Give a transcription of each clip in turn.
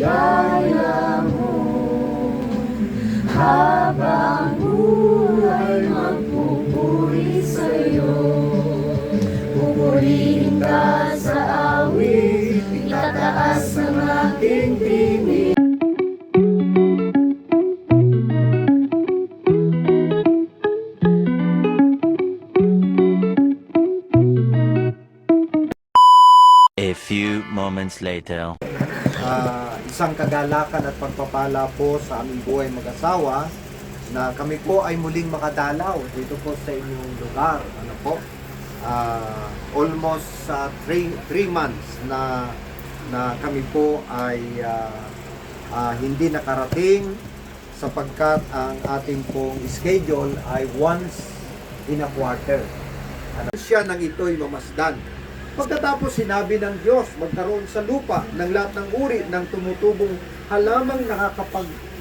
biyaya mo. Habang buhay magpupuri sa'yo. Pupurihin ka sa awit, itataas ang aking tinig. A few moments later. Isang kagalakan at pagpapala po sa aming buhay mag-asawa na kami po ay muling makadalaw dito po sa inyong lugar. Ano po? Almost 3 months na kami po ay hindi nakarating sapagkat ang ating pong schedule ay once in a quarter. Siya nang ito'y mamasdan. Pagkatapos sinabi ng Diyos, magkaroon sa lupa ng lahat ng uri ng tumutubong halamang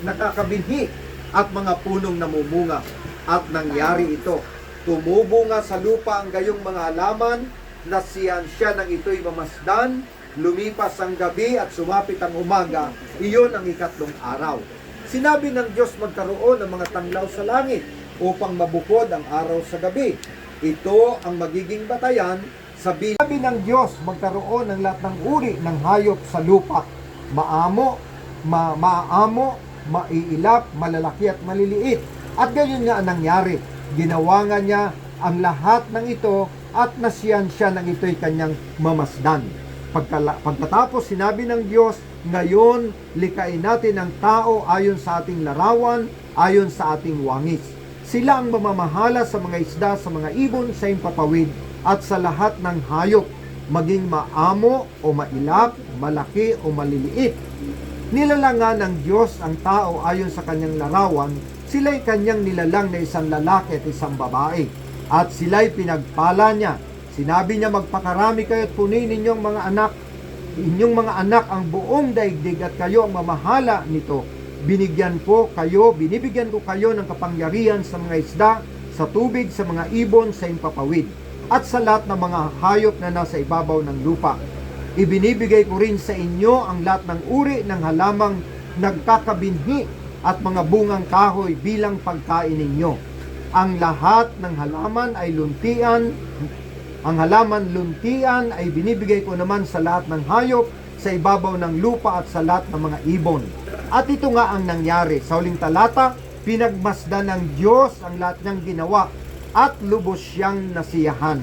nakakabinhi at mga punong namumunga. At nangyari ito. Tumubunga sa lupa ang gayong mga halaman na siya nang ito'y mamasdan, lumipas ang gabi at sumapit ang umaga. Iyon ang ikatlong araw. Sinabi ng Diyos magkaroon ng mga tanglaw sa langit upang mabukod ang araw sa gabi. Ito ang magiging batayan. Sabi ng Diyos, magkaroon ng lahat ng uri ng hayop sa lupa. Maamo, maiilap, malalaki at maliliit. At gayon nga ang nangyari. Ginawa nga niya ang lahat ng ito at nasiyan siya ng ito'y kanyang mamasdan. Pagkatapos sinabi ng Diyos, ngayon likain natin ang tao ayon sa ating larawan, ayon sa ating wangis. Sila ang mamamahala sa mga isda, sa mga ibon, sa impapawid, at sa lahat ng hayop, maging maamo o mailap, malaki o maliliit. Nilalangan ng Diyos ang tao ayon sa kanyang larawan, sila'y kanyang nilalang na isang lalaki at isang babae. At sila'y pinagpala niya. Sinabi niya, magpakarami kayo at punin ninyong mga anak, inyong mga anak ang buong daigdig at kayo ang mamahala nito. Binibigyan ko kayo ng kapangyarihan sa mga isda, sa tubig, sa mga ibon, sa impapawid, at sa lahat ng mga hayop na nasa ibabaw ng lupa. Ibinibigay ko rin sa inyo ang lahat ng uri ng halamang nagkakabinhi at mga bungang kahoy bilang pagkain ninyo. Ang lahat ng halaman ay luntian. Ang halaman luntian ay binibigay ko naman sa lahat ng hayop sa ibabaw ng lupa at sa lahat ng mga ibon. At ito nga ang nangyari. Sa huling talata, pinagmasdan ng Diyos ang lahat niyang ginawa at lubos siyang nasiyahan.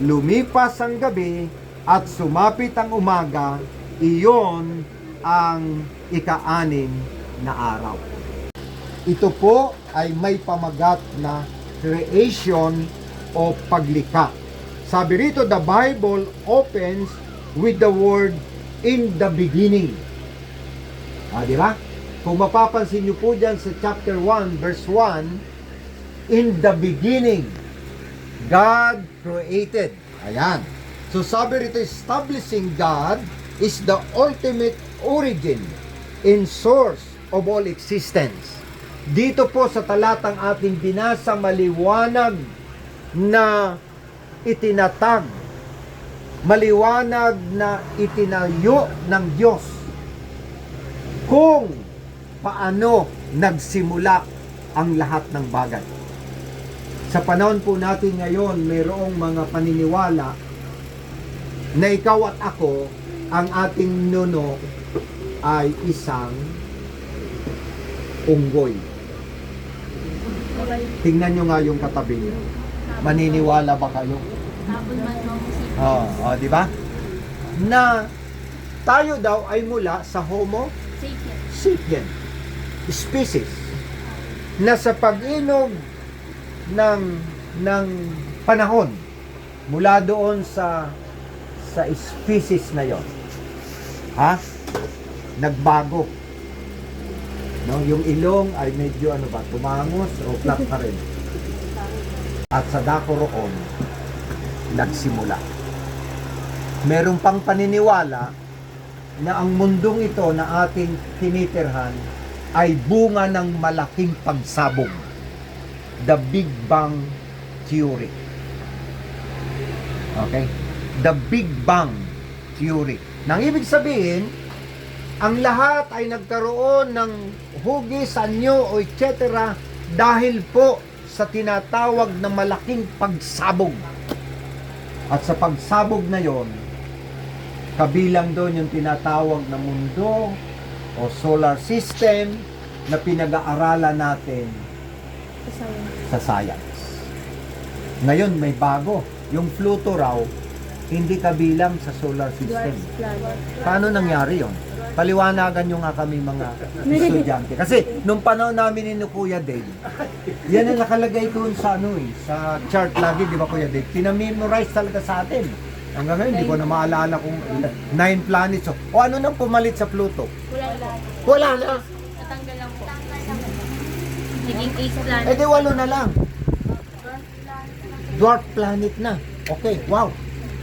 Lumipas ang gabi at sumapit ang umaga, iyon ang ika-6 na araw. Ito po ay may pamagat na creation o paglikha. Sabi rito, the Bible opens with the word in the beginning. Di ba? Kung mapapansin niyo po dyan sa chapter 1 verse 1, in the beginning, God created. Ayan. So sabi rito, establishing God is the ultimate origin and source of all existence. Dito po sa talatang ating binasa, maliwanag na itinatag, maliwanag na itinayo ng Diyos kung paano nagsimula ang lahat ng bagay. Sa panahon po natin ngayon, mayroong mga paniniwala na ikaw at ako, ang ating nuno ay isang unggoy. Tingnan nyo nga yung katabi nyo. Maniniwala ba kayo? Di ba? Na tayo daw ay mula sa Homo sapien species, na sa pag-inog ng panahon mula doon sa species na yon, nagbago, no? Yung ilong ay medyo tumangos o flat pa rin, at sa dako roon nagsimula. Meron pang paniniwala na ang mundong ito na ating tinitirhan ay bunga ng malaking pagsabog. The Big Bang Theory. Okay? The Big Bang Theory. Nang ibig sabihin, Ang lahat ay nagkaroon ng hugis, anyo, o etc. dahil po sa tinatawag na malaking pagsabog. At sa pagsabog na yon, kabilang doon yung tinatawag na mundo o solar system na pinag-aaralan natin sa science. Ngayon may bago. Yung Pluto raw, hindi kabilang sa solar system. Paano nangyari yon? Paliwanagan nyo nga kami mga estudyante. Kasi nung panahon namin ni Kuya Dave, yan ang nakalagay doon sa sa chart lagi, di ba Kuya Dave? Pinamemorize talaga sa atin. Hanggang ngayon, hindi ko na maalala kung 9 planets. O ano nang pumalit sa Pluto? Wala na. Natanggal lang po. Naging 8 planet. Eh di 8 na lang. Dwarf planet na. Okay, wow.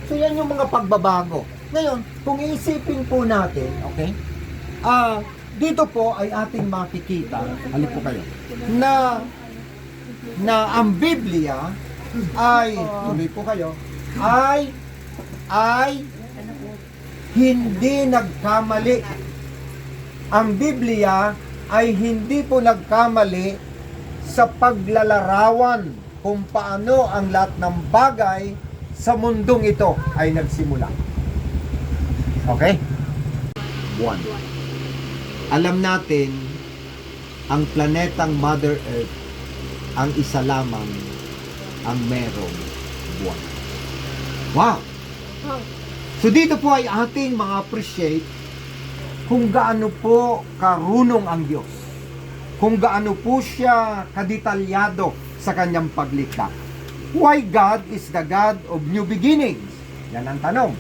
So yan yung mga pagbabago. Ngayon, kung iisipin po natin, okay, dito po ay ating makikita, halip po kayo, na ang Biblia ay, tuloy po kayo, ay hindi nagkamali. Ang Biblia ay hindi po nagkamali sa paglalarawan kung paano ang lahat ng bagay sa mundong ito ay nagsimula. Okay? 1. Alam natin, ang planetang Mother Earth, ang isa lamang ang merong buwan. Wow! So dito po ay ating ma-appreciate kung gaano po karunong ang Diyos. Kung gaano po siya kadetalyado sa kanyang paglikha. Why God is the God of new beginnings? Yan ang tanong.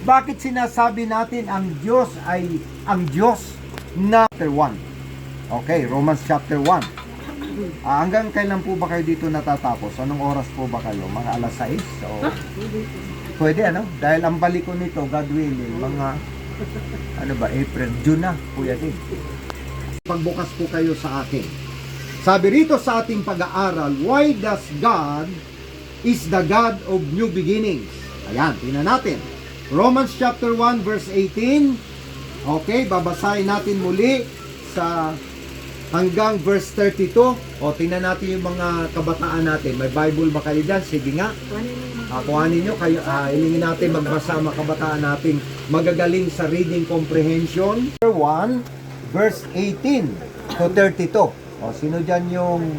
Bakit sinasabi natin ang Diyos ay ang Diyos na chapter 1? Okay, Romans chapter 1. Hanggang kailan po ba kayo dito natatapos? Anong oras po ba kayo? Mga alas 6? O, pwede ano? Dahil ang balik ko nito, God willing, mga April, June na, Kuya din. Pagbukas po kayo sa akin. Sabi rito sa ating pag-aaral, why does God is the God of new beginnings? Ayan, tingnan natin. Romans chapter 1 verse 18. Okay, babasahin natin muli sa hanggang verse 32. O, tingnan natin yung mga kabataan natin. May Bible ba kayo dyan? Sige nga. Kuhanin nyo. Kayo, ilingin natin magbasa mga kabataan natin. Magagaling sa reading comprehension. 1 verse 18 to 32. O, sino dyan yung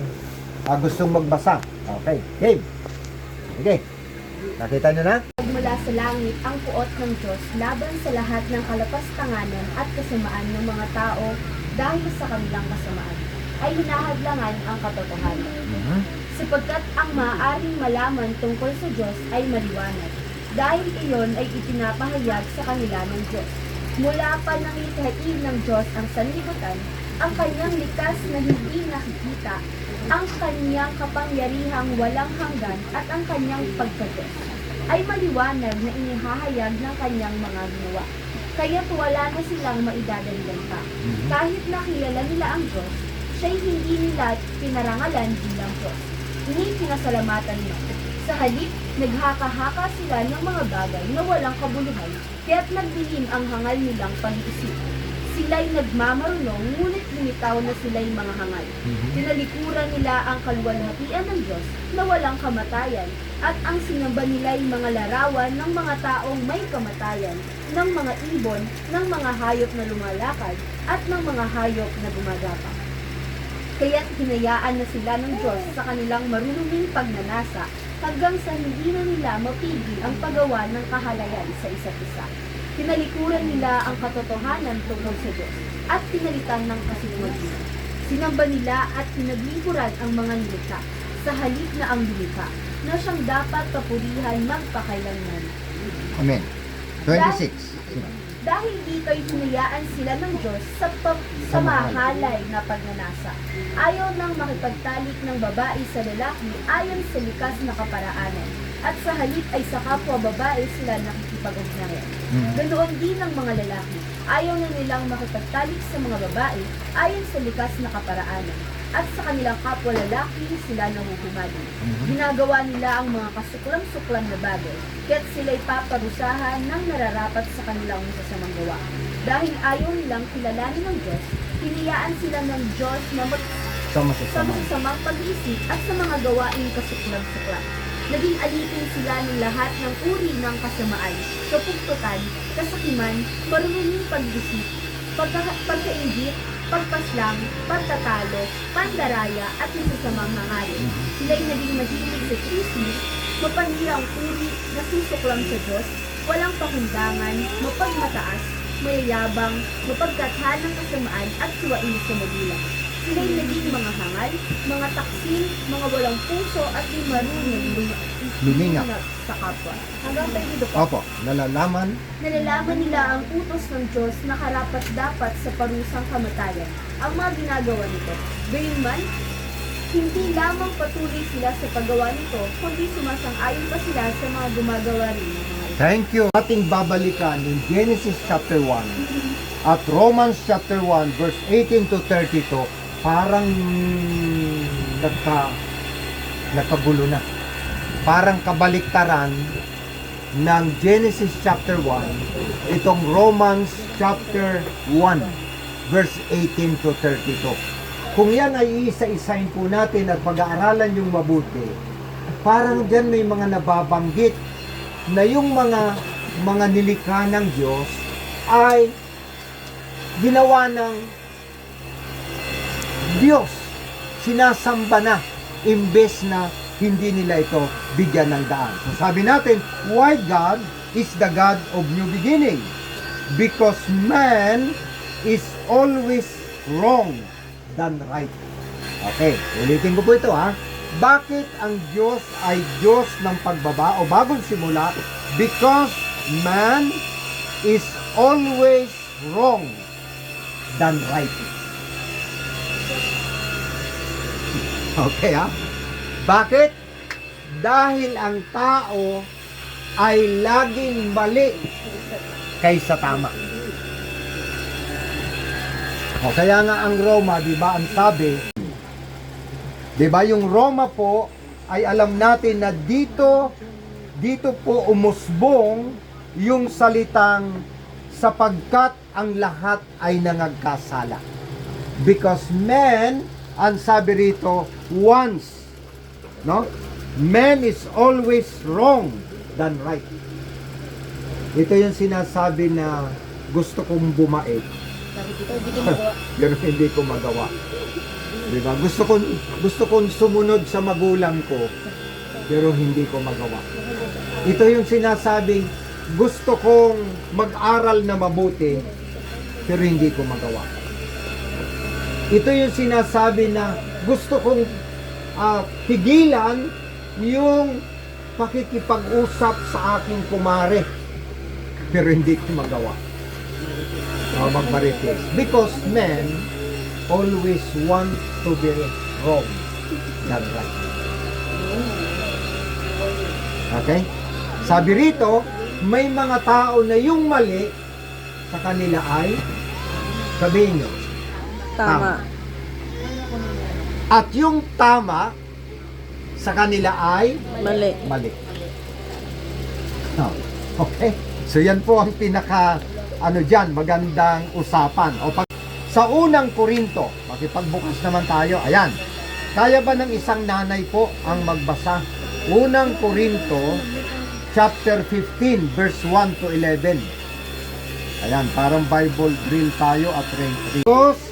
gustong magbasa? Okay, game. Okay. Nakita nyo na? Mula sa langit ang puot ng Diyos laban sa lahat ng kalapastanganan at kasamaan ng mga tao dahil sa kanilang kasamaan ay hinahadlangan ang katotohanan. Sapagkat ang maaaring malaman tungkol sa Diyos ay maliwanag dahil iyon ay ipinapahayag sa kanila ng Diyos. Mula pa nang likhain ng Diyos ang sanlibutan, ang kanyang likas na hindi nakikita, ang kanyang kapangyarihang walang hanggan at ang kanyang pagkadiyos ay maliwanag na inihahayag ng kanyang mga ginawa. Kaya't wala na silang maidadagdag pa. Kahit nakilala nila ang Diyos, siya'y hindi nila pinarangalan bilang Diyos. Ini pinasalamatan nila. Sa halip, naghaka-haka sila ng mga bagay na walang kabuluhan, kaya't nagdilim ang hangal nilang pag-iisip. Sila'y nagmamarunong, ngunit lumitaw na sila'y mga hangal. Tinalikuran nila ang kaluwalhatian ng Diyos na walang kamatayan, at ang sinamba nila'y mga larawan ng mga taong may kamatayan, ng mga ibon, ng mga hayop na lumalakad, at ng mga hayop na gumagapang. Kaya't hinayaan na sila ng Diyos sa kanilang marunuming pagnanasa, hanggang sa hindi na nila mapigil ang paggawa ng kahalayan sa isa't isa. Tinalikuran nila ang katotohanan tungkol sa Diyos at pinalitan ng kasinungalingan. Sinamba nila at pinaglingkuran ang mga nilikha sa halip na ang nilikha na siyang dapat papurihan magpakailanman. Amen. 26. Dahil dito'y hinayaan sila ng Diyos sa mahalay na pagnanasa. Ayaw nang makipagtalik ng babae sa lalaki ayon sa likas na kaparaanan. at sa halip ay sa kapwa babae sila nakikipag-ugnayan. Ganoon din ang mga lalaki. Ayaw na nilang makipagtalik sa mga babae ayon sa likas na kaparaanan. At sa kanilang kapwa lalaki sila nahuhumali. Ginagawa nila ang mga kasuklam-suklam na bagay, kaya't sila'y paparusahan ng nararapat sa kanilang masasamang gawa. Dahil ayaw nilang kilalanin ng Diyos, hiniyaan sila ng Diyos na Sa sa masasamang. masasamang pag-iisip at sa mga gawaing kasuklam-suklam. Naging alipin sila ng lahat ng uri ng kasamaan, kapugtutan, kasakiman, marunong pag-isip, pagkainggit, pagpaslang, pagtatalo, pandaraya, at masasamang hangarin. Sila'y naging mahilig sa chismis, mapanirang uri, nasusuklam sa Diyos, walang pakundangan, mapagmataas, mayayabang, mapagkathan ng kasamaan at suwain sa magulang. Sila'y naging mga hangal, mga taksil, mga walang puso at di marunong Luminga. sa kapwa. Hanggang tayo dito po. Opo, nalalaman. Nalalaman nila ang utos ng Diyos na karapat-dapat sa parusang kamatayan ang mga ginagawa nito. Gayunman, hindi lamang patuloy sila sa paggawa nito, kundi sumasang-ayon pa sila sa mga gumagawa rin ng mga ito. Thank you. Ating babalikan in Genesis chapter 1 at Romans chapter 1 verse 18 to 32, parang nagkagulo na. Parang kabaliktaran ng Genesis chapter 1, itong Romans chapter 1 verse 18 to 32. Kung yan ay isa-isahin po natin at pag-aaralan yung mabuti, parang dyan may mga nababanggit na yung mga nilikha ng Diyos ay ginawa ng Diyos. Sinasamba na imbes na hindi nila ito bigyan ng daan. So sabi natin, why God is the God of new beginning? Because man is always wrong than right. Okay, ulitin ko po ito ha. Bakit ang Diyos ay Diyos ng pagbaba o bagong simula? Because man is always wrong than right. Okay ha? Bakit? Dahil ang tao ay laging mali kaysa tama. O kaya nga ang Roma, di ba, ang sabi, di ba, yung Roma po ay alam natin na dito po umusbong yung salitang sapagkat ang lahat ay nangagkasala. Because man, ang sabi rito, once, no? Man is always wrong than right. Ito yung sinasabi na gusto kong bumait. Pero hindi ko magawa. Diba? Gusto kong sumunod sa magulang ko, pero hindi ko magawa. Ito yung sinasabing gusto kong mag-aral na mabuti, pero hindi ko magawa. Ito yung sinasabi na gusto kong pigilan yung pakikipag-usap sa aking kumare, pero hindi ko magawa. Magmarites. Because men always want to be wrong than right. Okay? Sabi rito, may mga tao na yung mali sa kanila ay, sabihin nyo, tama. At yung tama sa kanila ay mali. Okay? So yan po ang pinaka magandang usapan. O sa unang Korinto, makipagbukas naman tayo. Ayan. Kaya ba ng isang nanay po ang magbasa? Unang Korinto chapter 15 verse 1 to 11. Ayan, parang Bible drill tayo at rank. Because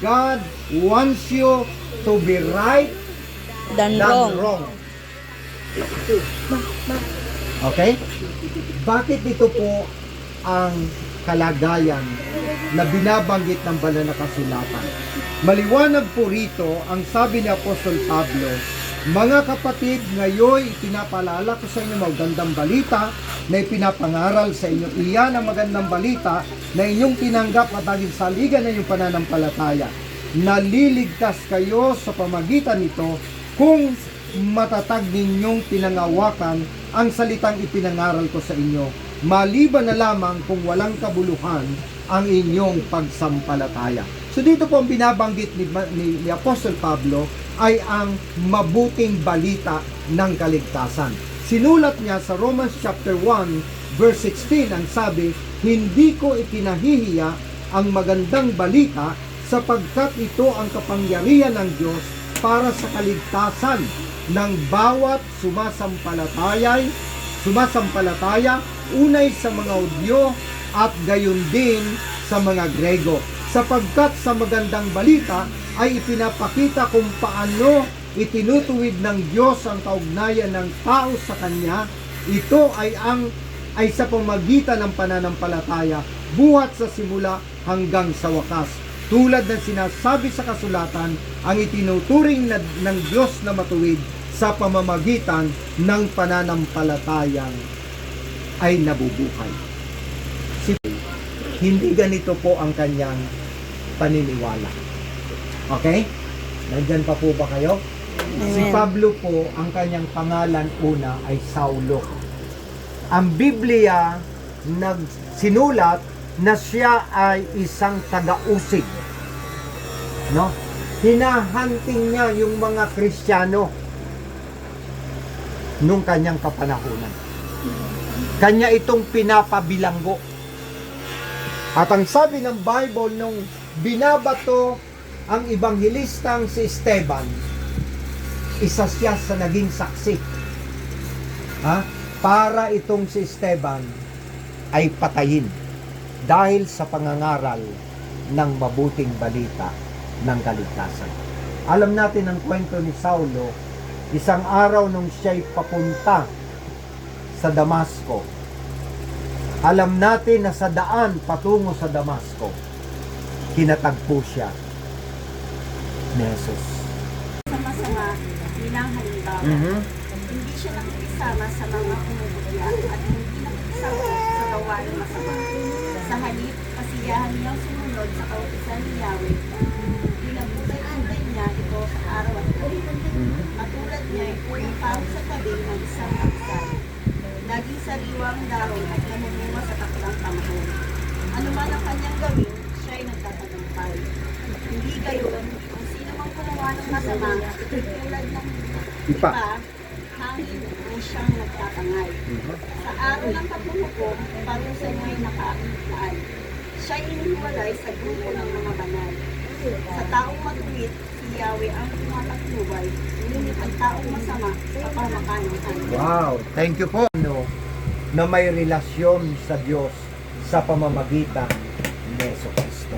God wants you to be right Than wrong. Okay? Bakit ito po ang kalagayan na binabanggit ng banal na kasulatan? Maliwanag po rito ang sabi ni Apostol Pablo, mga kapatid, ngayon ipinapaalala ko sa inyo magandang balita na ipinapangaral sa inyo. Iyan ang magandang balita na inyong tinanggap at naging saligan ng inyong pananampalataya. Naliligtas kayo sa pamagitan nito kung matatag ninyong pinangawakan ang salitang ipinangaral ko sa inyo, maliban na lamang kung walang kabuluhan ang inyong pagsampalataya. So dito po ang binabanggit ni Apostle Pablo ay ang mabuting balita ng kaligtasan. Sinulat niya sa Romans chapter 1 verse 16 ang sabi, hindi ko ipinahihiya ang magandang balita sapagkat ito ang kapangyarihan ng Diyos para sa kaligtasan ng bawat sumasampalataya, unay sa mga Hudyo at gayon din sa mga Grego. Sapagkat sa magandang balita ay ipinapakita kung paano itinutuwid ng Diyos ang kaugnayan ng tao sa Kanya. Ito ay sa pamagitan ng pananampalataya, buhat sa simula hanggang sa wakas. Tulad ng sinasabi sa kasulatan, ang itinuturing ng Diyos na matuwid sa pamamagitan ng pananampalatayang ay nabubuhay. Hindi ganito po ang kanyang paniniwala. Okay? Nandyan pa po ba kayo? Si Pablo po, ang kanyang pangalan una ay Saulo. Ang Biblia nagsinulat na siya ay isang taga-usig. No? Hinahunting niya yung mga Kristiyano nung kanyang kapanahunan. Kanya itong pinapabilanggo. At ang sabi ng Bible, nung binabato ang ibanghilistang si Esteban, isa siya sa naging saksi. Para itong si Esteban ay patayin dahil sa pangangaral ng mabuting balita ng kaligtasan. Alam natin ang kwento ni Saulo, isang araw nung siya'y papunta sa Damasco. Alam natin na sa daan patungo sa Damasco, kinatagpo siya ni Jesus. Sama-sama bilang halimbawa. Hindi siya nakikisama sa mga pumuputya at hindi nakikisama sa gawain masama. Sa halip, kasiyahan niyang sumunod sa kautusan ni Yahweh. Pinagbuhay-buhay niya ito sa araw at gabi. Matulad niya ay unang parang sa tabi ng isang aksay. Laging sariwang dahon at namumunga sa takdang tamahon. Ano man ang kanyang gawin, siya ay nagtatagumpay. Hindi gayon, kung sino mang gumawa ng masama, tulad ng ipa, hangin ay siyang nagtatangay. Sa araw ng paghuhukom, parusa niya ay nakaangkaan. Siya ay iniwalay sa grupo ng mga banal. Sa taong matuwid, si Yahweh ang tumatakluway, ngunit ang taong masama sa pamakanuhan. Wow, thank you po. Na may relasyon sa Diyos sa pamamagitan ni Jesucristo.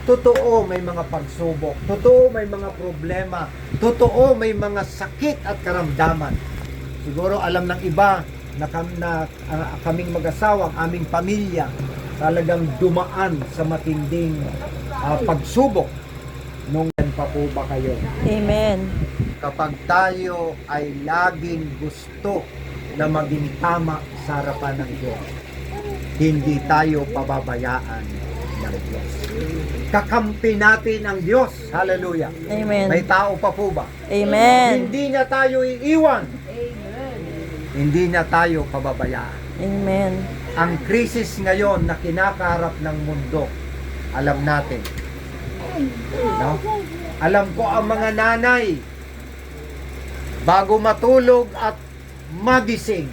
Totoo may mga pagsubok, totoo may mga problema, totoo may mga sakit at karamdaman. Siguro alam ng iba na kaming mag-asawa, ang aming pamilya, talagang dumaan sa matinding pagsubok. Nung yan pa po ba kayo? Amen. Kapag tayo ay laging gusto na maging tama sa harapan ng Diyos, hindi tayo pababayaan ng Diyos. Kakampi natin ang Diyos. Hallelujah. Amen. May tao pa po ba? Amen. Hindi niya tayo iiwan. Hindi niya tayo pababayaan. Amen. Ang krisis ngayon na kinakaharap ng mundo, alam natin. No? Alam ko ang mga nanay, bago matulog at magising,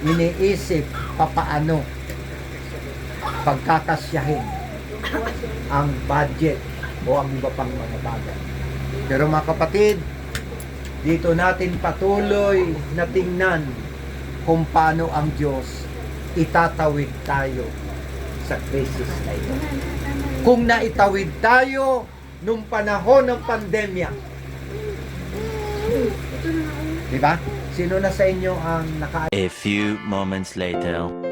iniisip papaano pagkakasyahin ang budget o ang iba pang mga bagay. Pero mga kapatid, dito natin patuloy na tingnan kung paano ang Diyos itatawid tayo sa krisis na ito. Kung naitawid tayo nung panahon ng pandemya, di ba? Sino na sa inyo ang A few moments later.